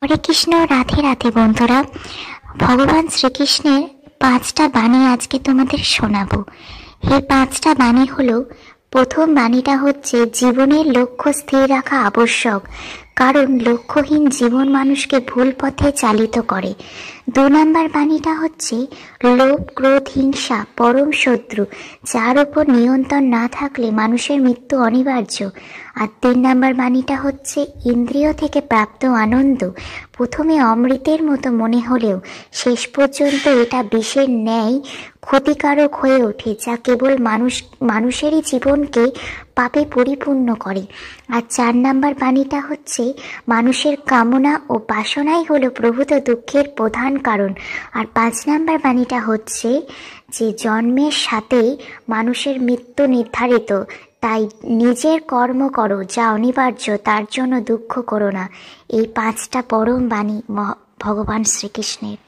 হরে কৃষ্ণ। রাধে রাধে বন্ধুরা। ভগবান শ্রীকৃষ্ণের 5টা বাণী আজকে তোমাদের শোনাবো। এই 5টা বাণী হলো, প্রথম বাণীটা হচ্ছে জীবনের লক্ষ্য স্থির রাখা আবশ্যক, কারণ লক্ষ্যহীন জীবন মানুষকে ভুল পথে চালিত করে। 2 নম্বর বাণীটা হচ্ছে লোভ ক্রোধ হিংসা পরম শত্রু, যার উপর নিয়ন্ত্রণ না থাকলে মানুষের মৃত্যু অনিবার্য। আর 3 নম্বর বাণীটা হচ্ছে ইন্দ্রিয় থেকে প্রাপ্ত আনন্দ প্রথমে অমৃতের মতো মনে হলেও শেষ পর্যন্ত এটা বিষের ন্যায় ক্ষতিকারক হয়ে ওঠে, যা কেবল মানুষেরই জীবনকে পাপে পরিপূর্ণ করে। আর 4 নম্বর বাণীটা হচ্ছে মানুষের কামনা ও বাসনাই হলো প্রভূত দুঃখের প্রধান কারণ। আর 5 নম্বর বাণীটা হচ্ছে যে জন্মের সাথেই মানুষের মৃত্যু নির্ধারিত, তাই নিজের কর্ম করো যা অনিবার্য, তার জন্য দুঃখ করো না। এই 5টা পরম বাণী ভগবান শ্রীকৃষ্ণের।